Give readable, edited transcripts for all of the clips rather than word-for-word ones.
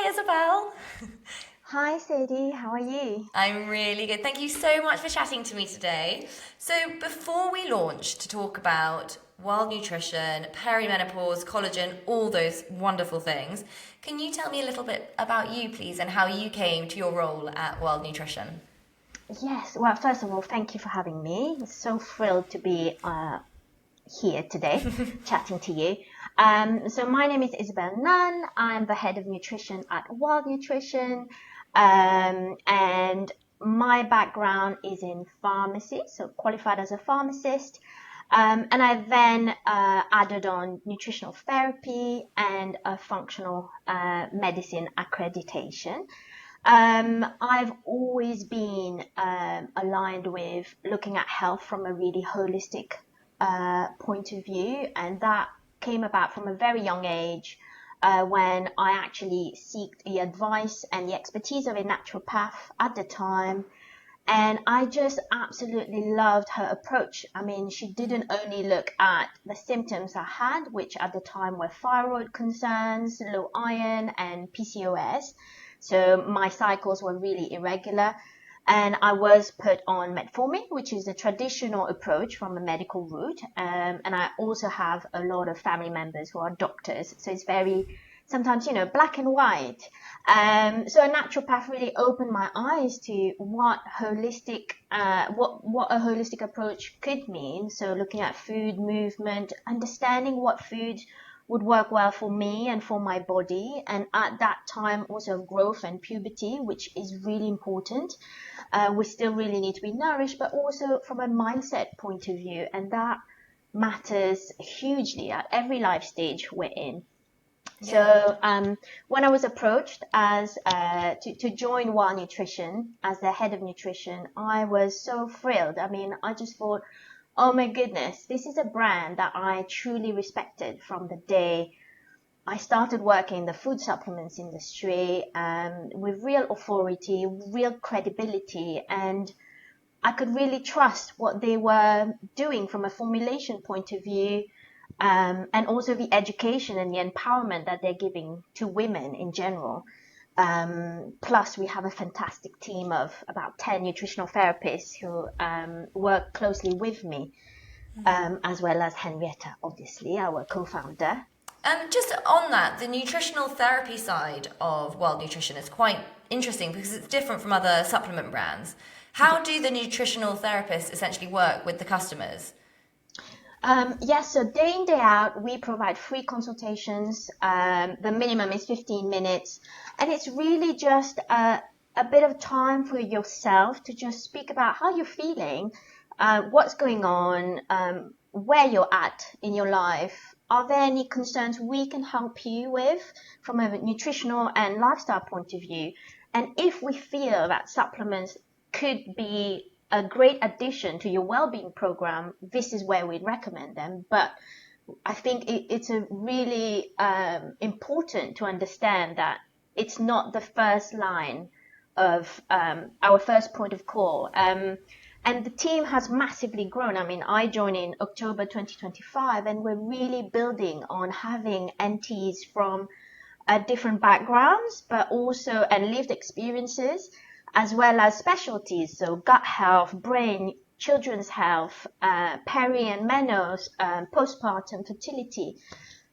Isabelle. Hi Sadie, how are you? I'm really good. Thank you so much for chatting to me today. So, before we launch to talk about wild nutrition, perimenopause, collagen, all those wonderful things, can you tell me a little bit about you, please, and how you came to your role at Wild Nutrition? Yes, well, first of all, thank you for having me. So thrilled to be here today chatting to you. So my name is Isabelle Nunn. I'm the head of nutrition at Wild Nutrition. And my background is in pharmacy, so qualified as a pharmacist. And I then added on nutritional therapy and a functional medicine accreditation. I've always been aligned with looking at health from a really holistic point of view, and that came about from a very young age when I actually sought the advice and the expertise of a naturopath at the time. And I just absolutely loved her approach. I mean, she didn't only look at the symptoms I had, which at the time were thyroid concerns, low iron, and PCOS. So my cycles were really irregular. And I was put on metformin, which is a traditional approach from a medical route. And I also have a lot of family members who are doctors. So it's very, sometimes, black and white. So a naturopath really opened my eyes to what what a holistic approach could mean. So looking at food, movement, understanding what food would work well for me and for my body. And at that time, also growth and puberty, which is really important. We still really need to be nourished, but also from a mindset point of view. And that matters hugely at every life stage we're in. So when I was approached as to join Wild Nutrition as the head of nutrition, I was so thrilled. I mean, I just thought, oh my goodness, this is a brand that I truly respected from the day I started working in the food supplements industry, with real authority, real credibility, and I could really trust what they were doing from a formulation point of view, and also the education and the empowerment that they're giving to women in general. Plus, we have a fantastic team of about 10 nutritional therapists who work closely with me, as well as Henrietta, obviously, our co-founder. Just on that, the nutritional therapy side of Wild Nutrition is quite interesting because it's different from other supplement brands. How do the nutritional therapists essentially work with the customers? Yes, so day in, day out, we provide free consultations. The minimum is 15 minutes. And it's really just a bit of time for yourself to just speak about how you're feeling, what's going on, where you're at in your life. Are there any concerns we can help you with from a nutritional and lifestyle point of view? And if we feel that supplements could be a great addition to your well-being program, this is where we'd recommend them. But I think it's a really important to understand that it's not the first line of our first point of call. And the team has massively grown. I mean, I joined in October 2025, and we're really building on having NTs from different backgrounds, but also and lived experiences, as well as specialties. So gut health, brain, children's health, peri and menopause, postpartum fertility.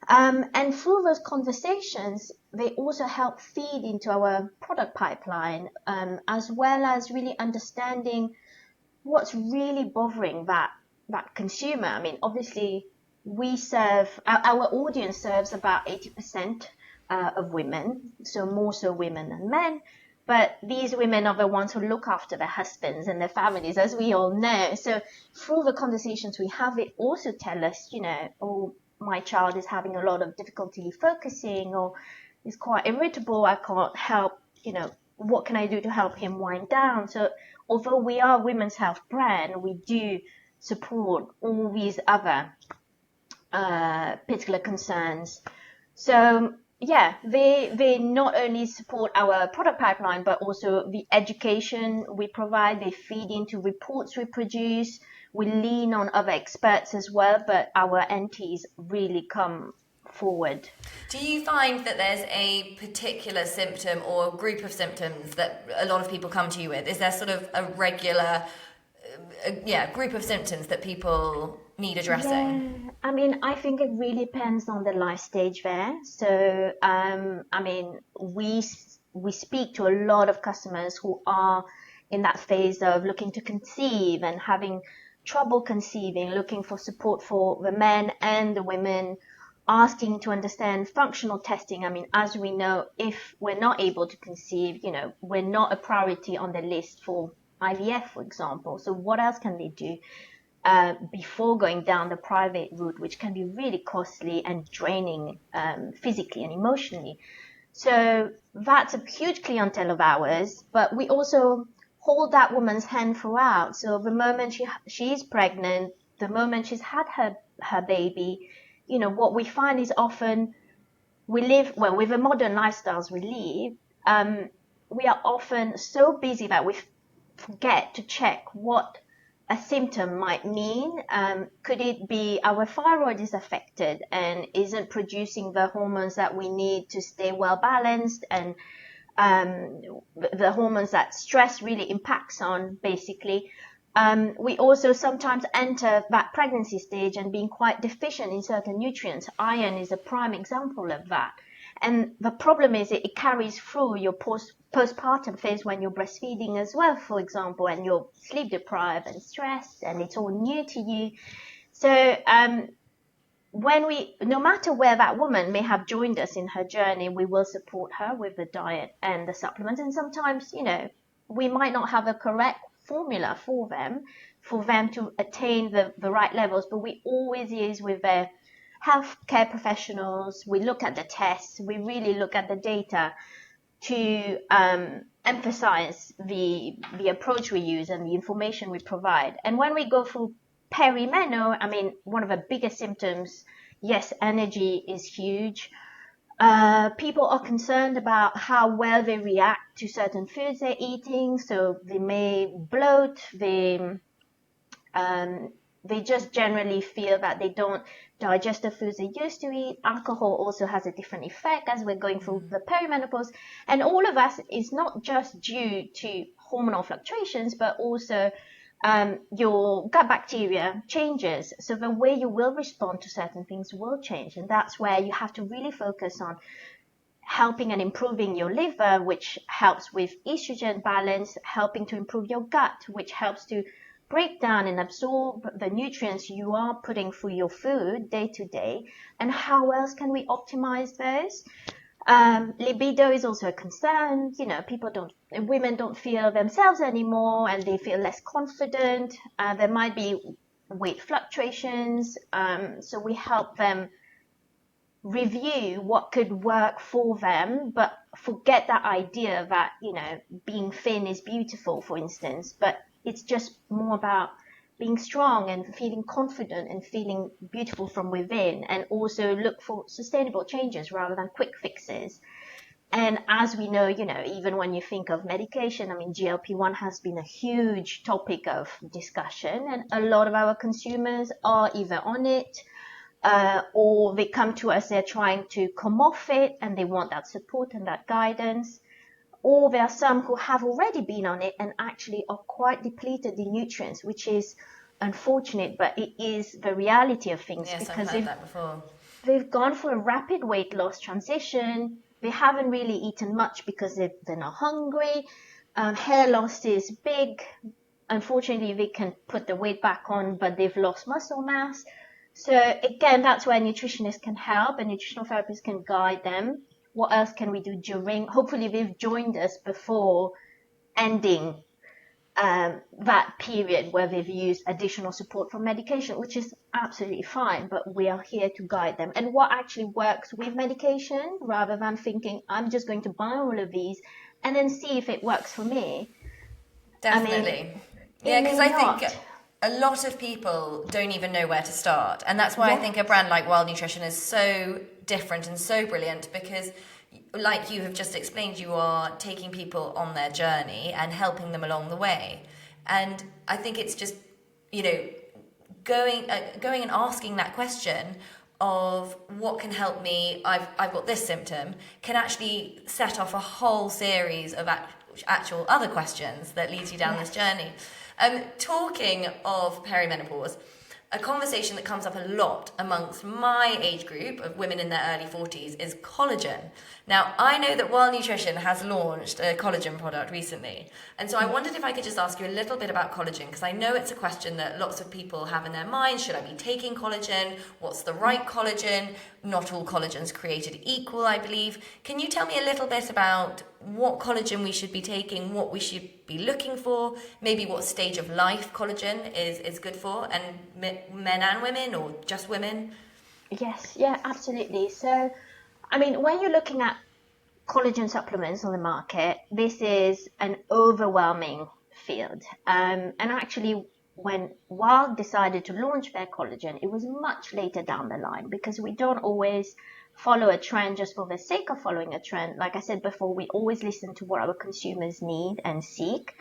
And through those conversations, they also help feed into our product pipeline, as well as really understanding what's really bothering that consumer. I mean, obviously, we serve our audience serves about 80% of women, so more so women than men. But these women are the ones who look after their husbands and their families, as we all know. So through the conversations we have, they also tell us, oh, my child is having a lot of difficulty focusing, or is quite irritable. I can't help, what can I do to help him wind down? So although we are a women's health brand, we do support all these other particular concerns. So yeah, they not only support our product pipeline, but also the education we provide. They feed into reports we produce. We lean on other experts as well, but our NTs really come forward. Do you find that there's a particular symptom or group of symptoms that a lot of people come to you with? Is there sort of a regular group of symptoms that people need addressing? Yeah, I mean, I think it really depends on the life stage there. So, I mean, we speak to a lot of customers who are in that phase of looking to conceive and having trouble conceiving, looking for support for the men and the women, asking to understand functional testing. I mean, as we know, if we're not able to conceive, we're not a priority on the list for IVF, for example. So what else can they do before going down the private route, which can be really costly and draining physically and emotionally? So that's a huge clientele of ours, but we also hold that woman's hand throughout. So the moment she's pregnant, the moment she's had her baby, what we find is often with the modern lifestyles we live, we are often so busy that we forget to check what a symptom might mean. Could it be our thyroid is affected and isn't producing the hormones that we need to stay well balanced, and the hormones that stress really impacts on, basically. We also sometimes enter that pregnancy stage and being quite deficient in certain nutrients. Iron is a prime example of that. And the problem is it carries through your postpartum phase when you're breastfeeding as well, for example, and you're sleep deprived and stressed and it's all new to you. So no matter where that woman may have joined us in her journey, we will support her with the diet and the supplements. And sometimes, we might not have a correct formula for them to attain the right levels, but we always use with their healthcare professionals. We look at the tests, we really look at the data to emphasize the approach we use and the information we provide. And when we go through perimenopause, I mean, one of the biggest symptoms, yes, energy is huge. People are concerned about how well they react to certain foods they're eating, so they may bloat, they just generally feel that they don't digest the foods they used to eat. Alcohol also has a different effect as we're going through the perimenopause. And all of us is not just due to hormonal fluctuations, but also your gut bacteria changes. So the way you will respond to certain things will change. And that's where you have to really focus on helping and improving your liver, which helps with estrogen balance, helping to improve your gut, which helps to break down and absorb the nutrients you are putting through your food day to day. And how else can we optimize those? Libido is also a concern. Women don't feel themselves anymore and they feel less confident. There might be weight fluctuations. So we help them review what could work for them, but forget that idea that, being thin is beautiful, for instance, but it's just more about being strong and feeling confident and feeling beautiful from within, and also look for sustainable changes rather than quick fixes. And as we know, even when you think of medication, I mean, GLP-1 has been a huge topic of discussion, and a lot of our consumers are either on it, or they come to us, they're trying to come off it and they want that support and that guidance. Or there are some who have already been on it and actually are quite depleted in nutrients, which is unfortunate, but it is the reality of things. Yes, because I've heard that before. They've gone for a rapid weight loss transition. They haven't really eaten much because they're not hungry. Hair loss is big. Unfortunately, they can put the weight back on, but they've lost muscle mass. So again, that's where nutritionists can help and nutritional therapists can guide them. What else can we do during? Hopefully they've joined us before ending that period where they've used additional support from medication, which is absolutely fine, but we are here to guide them. And what actually works with medication, rather than thinking, I'm just going to buy all of these and then see if it works for me. Definitely. Because I think a lot of people don't even know where to start. And that's why I think a brand like Wild Nutrition is so different and so brilliant, because like you have just explained, you are taking people on their journey and helping them along the way. And I think it's just, going and asking that question of what can help me, I've got this symptom, can actually set off a whole series of actual other questions that leads you down this journey. Talking of perimenopause, a conversation that comes up a lot amongst my age group of women in their early 40s is collagen. Now, I know that Well Nutrition has launched a collagen product recently, and so I wondered if I could just ask you a little bit about collagen, because I know it's a question that lots of people have in their mind. Should I be taking collagen? What's the right collagen? Not all collagen's created equal, I believe. Can you tell me a little bit about what collagen we should be taking, what we should be looking for, maybe what stage of life collagen is good for, and men and women, or just women? Yes, yeah, absolutely. So, I mean, when you're looking at collagen supplements on the market, this is an overwhelming field. And actually, when Wild decided to launch their collagen, it was much later down the line, because we don't always follow a trend just for the sake of following a trend. Like I said before, we always listen to what our consumers need and seek.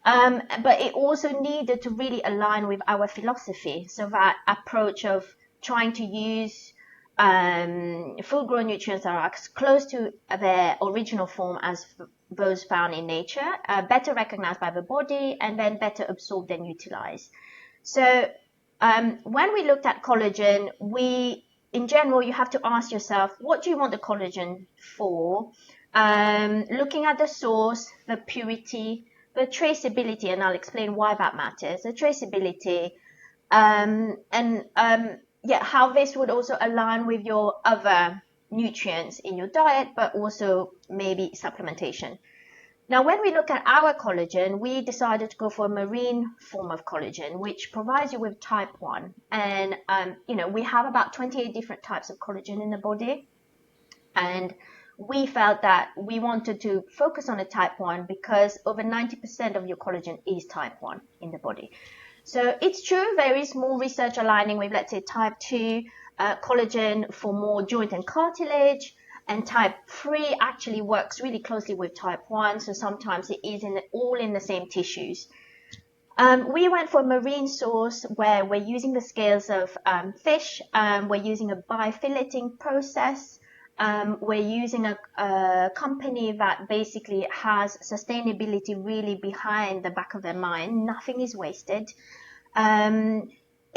But it also needed to really align with our philosophy. So that approach of trying to use full-grown nutrients that are as close to their original form as those found in nature, better recognized by the body, and then better absorbed and utilized. So when we looked at collagen, in general, you have to ask yourself, what do you want the collagen for? Looking at the source, the purity, the traceability, and I'll explain why that matters, the traceability, how this would also align with your other nutrients in your diet, but also maybe supplementation. Now, when we look at our collagen, we decided to go for a marine form of collagen, which provides you with type 1. And, we have about 28 different types of collagen in the body. And we felt that we wanted to focus on a type 1 because over 90% of your collagen is type 1 in the body. So it's true, there is more research aligning with, let's say, type 2 collagen for more joint and cartilage. And type 3 actually works really closely with type 1, so sometimes it is all in the same tissues. We went for a marine source where we're using the scales of fish. We're using a bifilleting process. We're using a company that basically has sustainability really behind the back of their mind. Nothing is wasted.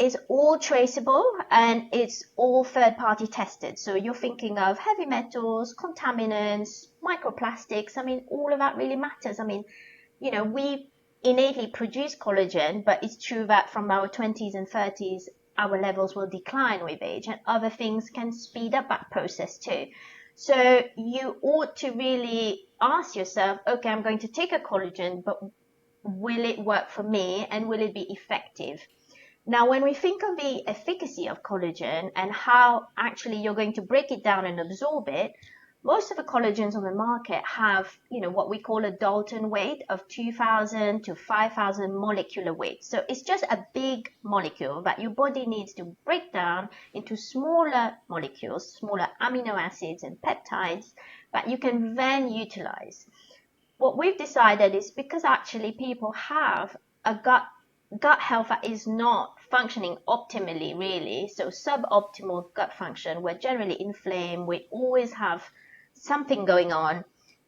It's all traceable and it's all third-party tested. So you're thinking of heavy metals, contaminants, microplastics. I mean, all of that really matters. I mean, we innately produce collagen, but it's true that from our 20s and 30s, our levels will decline with age, and other things can speed up that process too. So you ought to really ask yourself, okay, I'm going to take a collagen, but will it work for me and will it be effective? Now, when we think of the efficacy of collagen and how actually you're going to break it down and absorb it, most of the collagens on the market have, what we call a Dalton weight of 2,000 to 5,000 molecular weight. So it's just a big molecule that your body needs to break down into smaller molecules, smaller amino acids and peptides that you can then utilize. What we've decided is because actually people have a gut health that is not functioning optimally, really. So suboptimal gut function. We're generally inflamed. We always have something going on.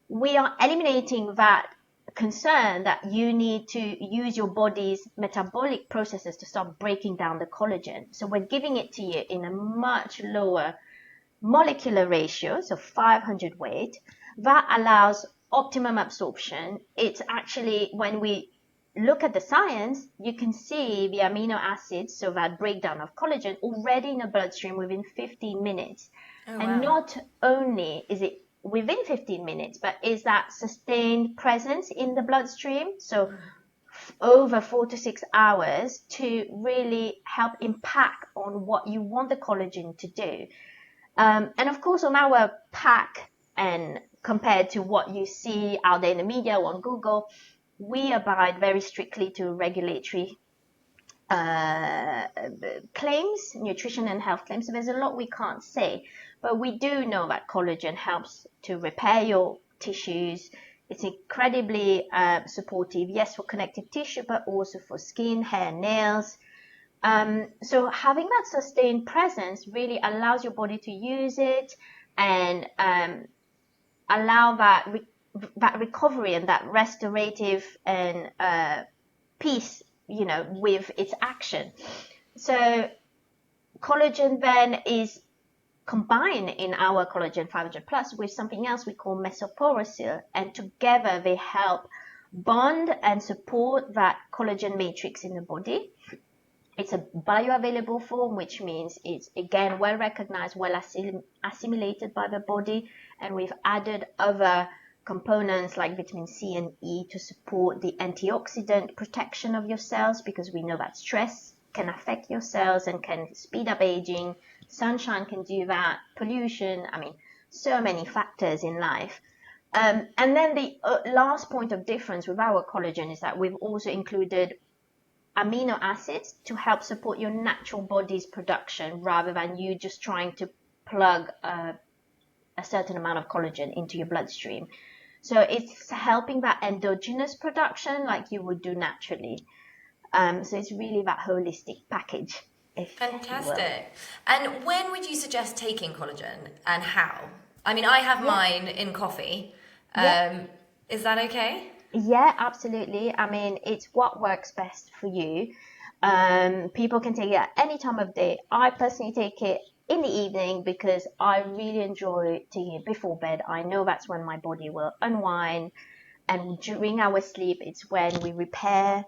We are eliminating that concern that you need to use your body's metabolic processes to start breaking down the collagen. So we're giving it to you in a much lower molecular ratio, so 500 weight. That allows optimum absorption. It's actually, when we look at the science, you can see the amino acids, so that breakdown of collagen, already in the bloodstream within 15 minutes. Oh, wow. And not only is it within 15 minutes, but is that sustained presence in the bloodstream, so over 4 to 6 hours, to really help impact on what you want the collagen to do. And of course, on our pack, and compared to what you see out there in the media or on Google, we abide very strictly to regulatory claims, nutrition and health claims. So there's a lot we can't say, but we do know that collagen helps to repair your tissues. It's incredibly supportive, yes, for connective tissue, but also for skin, hair, nails. So having that sustained presence really allows your body to use it and allow that recovery and that restorative and peace, with its action. So collagen then is combined in our collagen 500 plus with something else we call mesoporosyl, and together they help bond and support that collagen matrix in the body. It's a bioavailable form, which means it's, again, well recognized, well assimilated by the body, and we've added other components like vitamin C and E to support the antioxidant protection of your cells, because we know that stress can affect your cells and can speed up aging. Sunshine can do that, pollution, so many factors in life. And then the last point of difference with our collagen is that we've also included amino acids to help support your natural body's production, rather than you just trying to plug a certain amount of collagen into your bloodstream. So it's helping that endogenous production like you would do naturally. So it's really that holistic package. Fantastic. And when would you suggest taking collagen, and how? I have mine in coffee. Is that okay? Yeah, absolutely. It's what works best for you. People can take it at any time of day. I personally take it in the evening because I really enjoy taking it before bed. I know that's when my body will unwind, and during our sleep, it's when we repair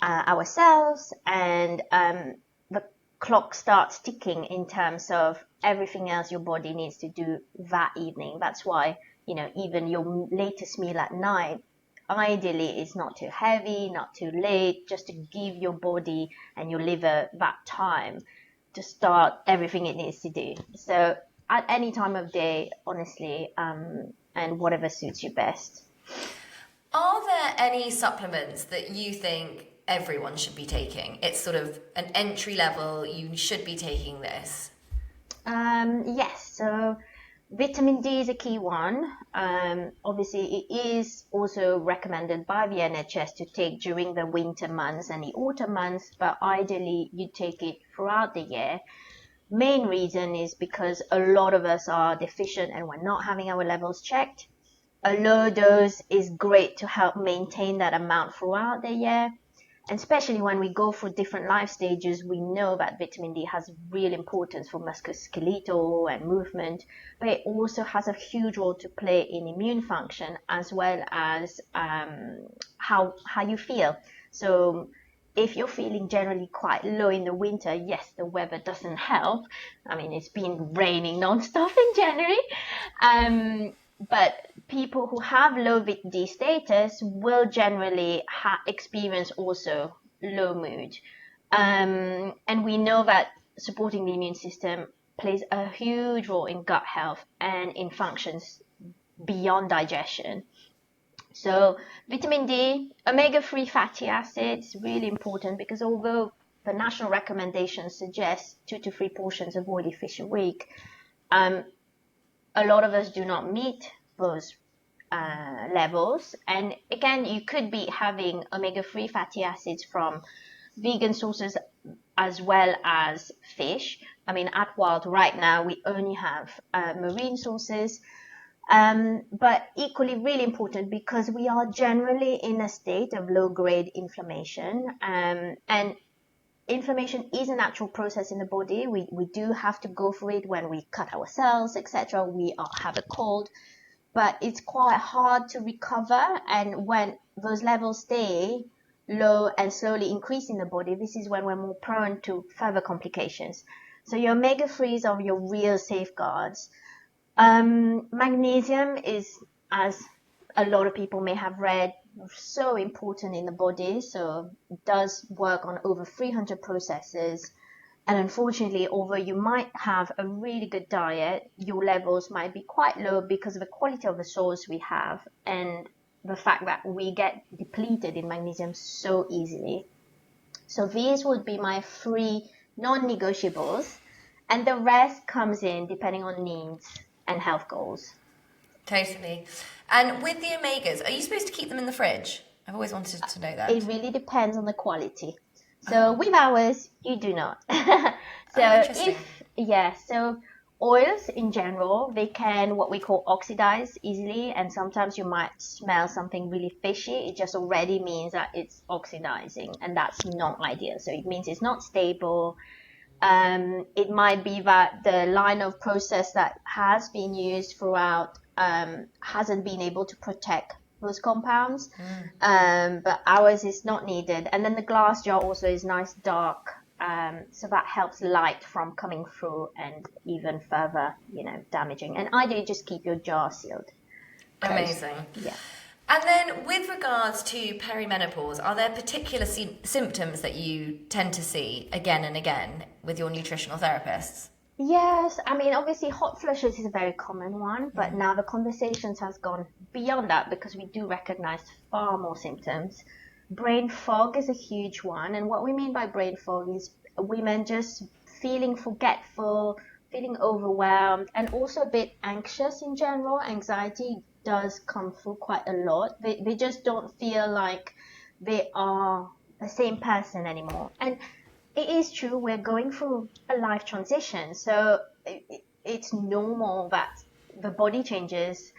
our cells, and the clock starts ticking in terms of everything else your body needs to do that evening. That's why, even your latest meal at night, ideally it's not too heavy, not too late, just to give your body and your liver that time to start everything it needs to do. So at any time of day, honestly, and whatever suits you best. Are there any supplements that you think everyone should be taking? It's sort of an entry level, you should be taking this. Yes, so vitamin D is a key one. Obviously, it is also recommended by the NHS to take during the winter months and the autumn months, but ideally you take it throughout the year. Main reason is because a lot of us are deficient and we're not having our levels checked. A low dose is great to help maintain that amount throughout the year. And especially when we go through different life stages, we know that vitamin D has real importance for musculoskeletal and movement, but it also has a huge role to play in immune function, as well as how you feel. So if you're feeling generally quite low in the winter, yes, the weather doesn't help. It's been raining non-stop in January. But people who have low Vit D status will generally experience also low mood. And we know that supporting the immune system plays a huge role in gut health and in functions beyond digestion. So vitamin D, omega-3 fatty acids, really important, because although the national recommendations suggest 2 to 3 portions of oily fish a week, a lot of us do not meet those levels. And again, you could be having omega-3 fatty acids from vegan sources as well as fish. At Wild right now, we only have marine sources. But equally really important because we are generally in a state of low-grade inflammation. And inflammation is a natural process in the body. We do have to go through it when we cut ourselves, etc. We have a cold, but it's quite hard to recover. And when those levels stay low and slowly increase in the body, this is when we're more prone to further complications. So your omega-3s are your real safeguards. Magnesium is, as a lot of people may have read, so important in the body. So it does work on over 300 processes. And unfortunately, although you might have a really good diet, your levels might be quite low because of the quality of the source we have and the fact that we get depleted in magnesium so easily. So these would be my 3 non-negotiables, and the rest comes in depending on needs and health goals. Totally. And with the omegas, are you supposed to keep them in the fridge? I've always wanted to know that. It really depends on the quality. So with ours, you do not. So Interesting. so oils in general, they can what we call oxidize easily, and sometimes you might smell something really fishy. It just already means that it's oxidizing, and that's not ideal. So it means it's not stable. It might be that the line of process that has been used throughout hasn't been able to protect those compounds, but ours is not needed. And then the glass jar also is nice dark, so that helps light from coming through and even further, damaging. And ideally, just keep your jar sealed. Closed. Amazing. Yeah. And then with regards to perimenopause, are there particular symptoms that you tend to see again and again with your nutritional therapists? Yes, I mean, obviously hot flushes is a very common one, but now the conversations has gone beyond that because we do recognize far more symptoms. Brain fog is a huge one, and what we mean by brain fog is women just feeling forgetful, feeling overwhelmed, and also a bit anxious in general. Anxiety does come through quite a lot. They just don't feel like they are the same person anymore. And it is true, we're going through a life transition, so it's normal that the body changes.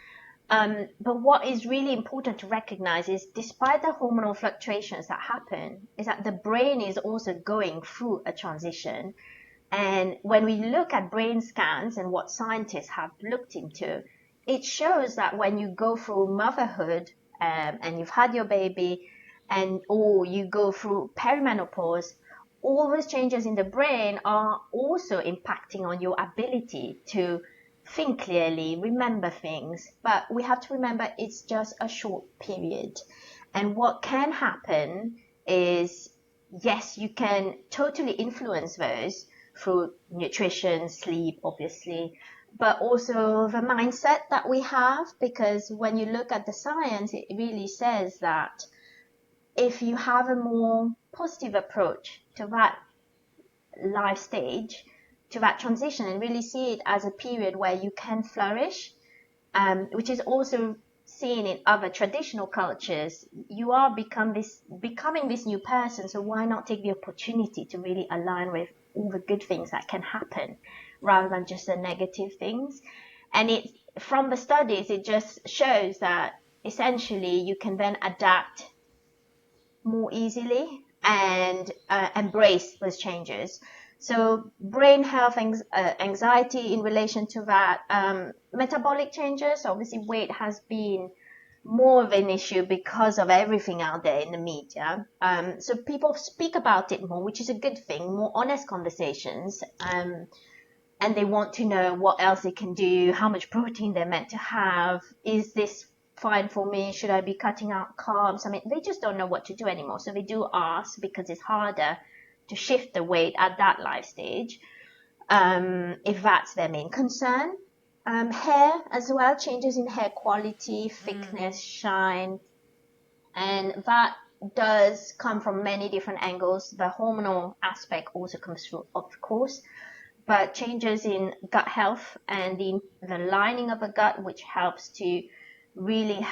But what is really important to recognize is despite the hormonal fluctuations that happen, is that the brain is also going through a transition. And when we look at brain scans and what scientists have looked into, it shows that when you go through motherhood and you've had your baby, or you go through perimenopause, all those changes in the brain are also impacting on your ability to think clearly, remember things. But we have to remember it's just a short period. And what can happen is, yes, you can totally influence those through nutrition, sleep, obviously, but also the mindset that we have, because when you look at the science, it really says that if you have a more positive approach to that life stage, to that transition, and really see it as a period where you can flourish, which is also seen in other traditional cultures, you are becoming this new person. So why not take the opportunity to really align with all the good things that can happen rather than just the negative things? And from the studies, it just shows that essentially you can then adapt more easily and embrace those changes. So brain health, anxiety in relation to that, metabolic changes. Obviously, weight has been more of an issue because of everything out there in the media. So people speak about it more, which is a good thing, more honest conversations. And they want to know what else they can do, how much protein they're meant to have. Is this fine for me? Should I be cutting out carbs? I mean, they just don't know what to do anymore. So they do ask because it's harder to shift the weight at that life stage, if that's their main concern. Hair as well, changes in hair quality, thickness, shine, and that does come from many different angles. The hormonal aspect also comes through, of course, but changes in gut health and the lining of the gut, which helps to really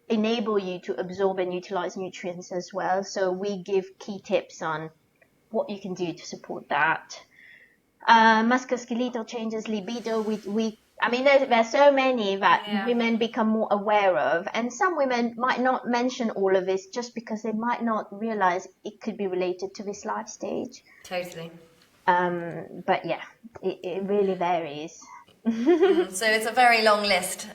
enable you to absorb and utilize nutrients as well. So we give key tips on what you can do to support that. Musculoskeletal changes, libido, I mean, there's so many that women become more aware of, and some women might not mention all of this just because they might not realize it could be related to this life stage. Totally. But yeah, it really varies. So it's a very long list,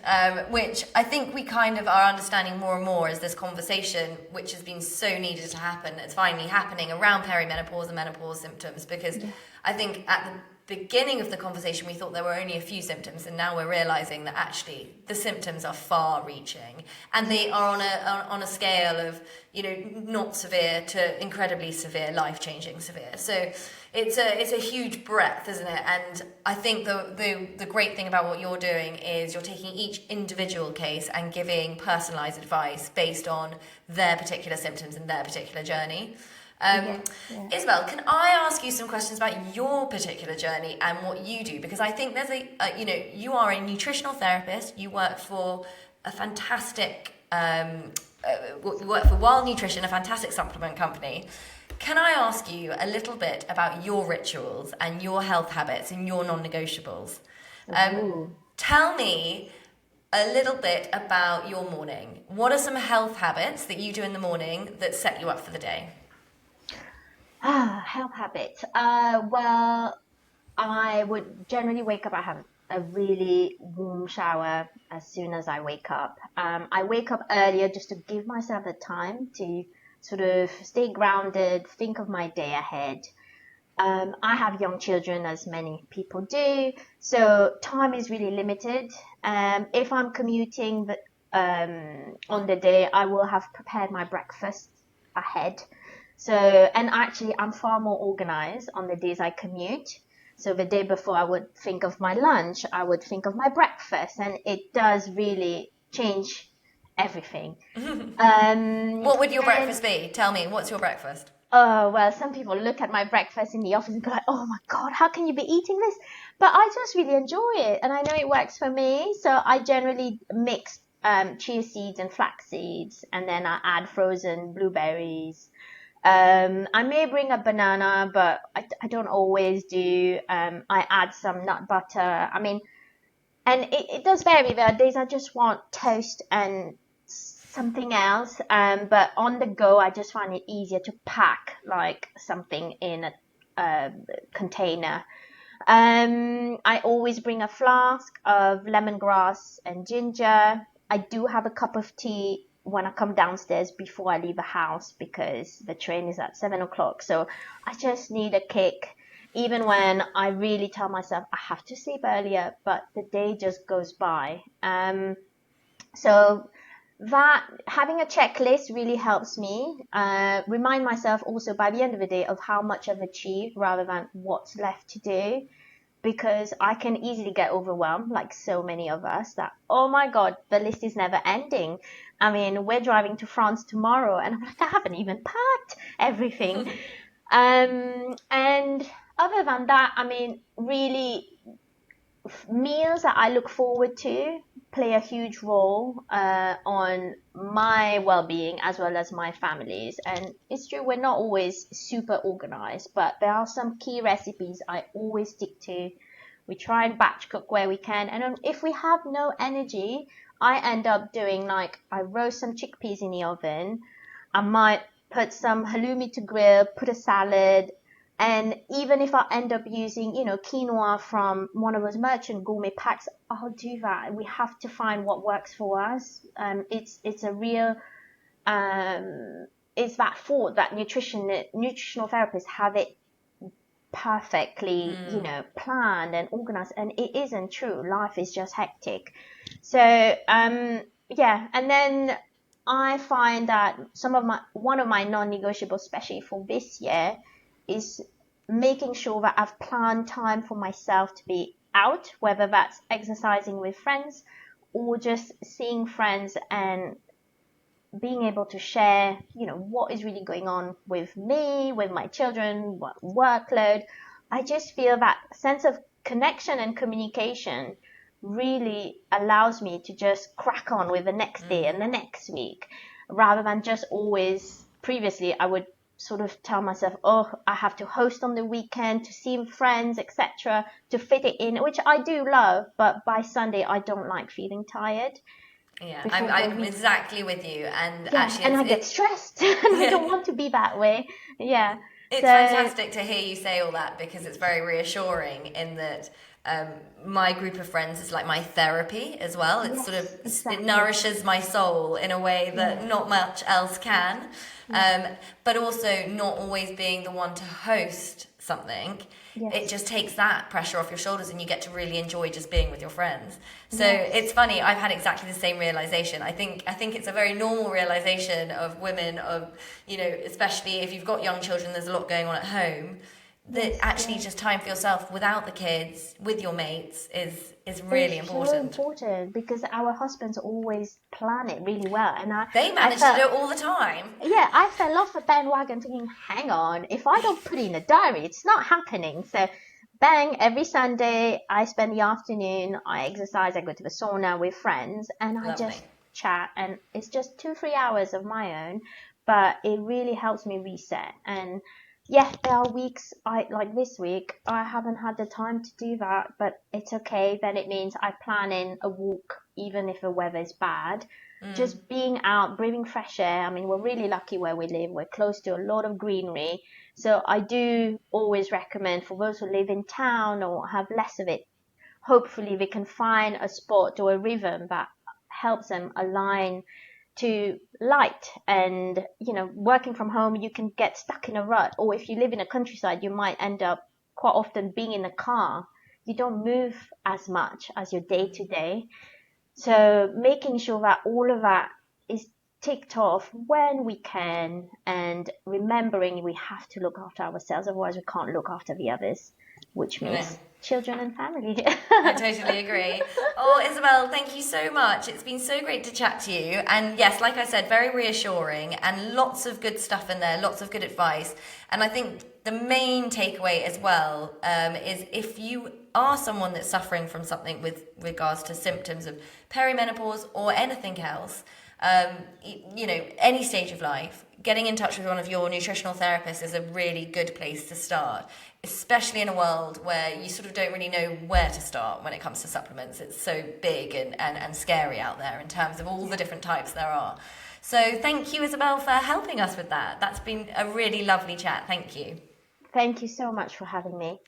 which I think we kind of are understanding more and more as this conversation, which has been so needed to happen, it's finally happening around perimenopause and menopause symptoms, because I think at the beginning of the conversation we thought there were only a few symptoms, and now we're realizing that actually the symptoms are far reaching, and they are on a scale of, not severe to incredibly severe, life-changing severe. So it's a huge breadth, isn't it? And I think the great thing about what you're doing is you're taking each individual case and giving personalized advice based on their particular symptoms and their particular journey. Isabelle, can I ask you some questions about your particular journey and what you do? Because I think there's you are a nutritional therapist. You work for a fantastic, you work for Wild Nutrition, a fantastic supplement company. can I ask you a little bit about your rituals and your health habits and your non-negotiables? Tell me a little bit about your morning. What are some health habits that you do in the morning that set you up for the day? Health habits. Well, I would generally wake up. I have a really warm shower as soon as I wake up. I wake up earlier just to give myself the time to sort of stay grounded, think of my day ahead. I have young children, as many people do, so time is really limited. If I'm commuting on the day, I will have prepared my breakfast ahead. So, and actually, I'm far more organized on the days I commute. So the day before, I would think of my lunch, I would think of my breakfast, and it does really change everything. What would your breakfast be? Tell me, what's your breakfast? Oh, well, some people look at my breakfast in the office and go like, oh my God, how can you be eating this? But I just really enjoy it, and I know it works for me. So I generally mix chia seeds and flax seeds, and then I add frozen blueberries. I may bring a banana, but I don't always do. I add some nut butter. I mean, and it does vary. There are days I just want toast and something else. But on the go, I just find it easier to pack like something in a container. I always bring a flask of lemongrass and ginger. I do have a cup of tea when I come downstairs before I leave the house because the train is at 7 o'clock. So I just need a kick, even when I really tell myself I have to sleep earlier, but the day just goes by. So that having a checklist really helps me remind myself also by the end of the day of how much I've achieved rather than what's left to do, because I can easily get overwhelmed, like so many of us, that, oh my God, the list is never ending. I mean, we're driving to France tomorrow, and I'm like, I haven't even packed everything. And other than that, I mean, really, meals that I look forward to play a huge role on my well-being as well as my family's. And it's true, we're not always super organized, but there are some key recipes I always stick to. We try and batch cook where we can, and if we have no energy, I end up doing like, I roast some chickpeas in the oven. I might put some halloumi to grill, put a salad, and even if I end up using, quinoa from one of those merchant gourmet packs, I'll do that. We have to find what works for us. It's a real, it's that thought that nutritional therapists have it perfectly, planned and organized, and it isn't true. Life is just hectic. So, yeah, and then I find that one of my non-negotiables, especially for this year, is making sure that I've planned time for myself to be out, whether that's exercising with friends or just seeing friends and being able to share, what is really going on with me, with my children, what workload. I just feel that sense of connection and communication really allows me to just crack on with the next day and the next week, rather than just always, previously I would sort of tell myself, oh, I have to host on the weekend to see friends, etc., to fit it in, which I do love, but by Sunday I don't like feeling tired. Yeah, I'm exactly with you, and yeah, actually, and I get stressed, and I don't want to be that way. Yeah, it's fantastic to hear you say all that, because it's very reassuring in that my group of friends is like my therapy as well. It's sort of It nourishes my soul in a way that not much else can. But also not always being the one to host something. It just takes that pressure off your shoulders, and you get to really enjoy just being with your friends. So it's funny, I've had exactly the same realization. I think it's a very normal realization of women, of, especially if you've got young children, there's a lot going on at home, that actually just time for yourself without the kids, with your mates, is really important. So important, because our husbands always plan it really well, and they manage to do it all the time. Yeah, I fell off the bandwagon thinking, hang on, if I don't put it in a diary, it's not happening. So bang, every Sunday I spend the afternoon, I exercise, I go to the sauna with friends, and I just chat, and it's just 2-3 hours of my own. but it really helps me reset. And yeah, there are weeks like this week, I haven't had the time to do that, but it's okay. Then it means I plan in a walk, even if the weather is bad. Just being out, breathing fresh air. I mean, we're really lucky where we live. We're close to a lot of greenery. So I do always recommend for those who live in town or have less of it, hopefully they can find a spot or a rhythm that helps them align to light. And working from home, you can get stuck in a rut, or if you live in a countryside, you might end up quite often being in a car. You don't move as much as your day to day. So making sure that all of that is ticked off when we can, and remembering we have to look after ourselves, otherwise we can't look after the others, which means children and family. I totally agree. Oh, Isabelle, thank you so much. It's been so great to chat to you. And yes, like I said, very reassuring and lots of good stuff in there, lots of good advice. And I think the main takeaway as well is if you are someone that's suffering from something with regards to symptoms of perimenopause or anything else, any stage of life, getting in touch with one of your nutritional therapists is a really good place to start, especially in a world where you sort of don't really know where to start when it comes to supplements. It's so big and scary out there in terms of all the different types there are. So thank you, Isabelle, for helping us with that. That's been a really lovely chat. Thank you. Thank you so much for having me.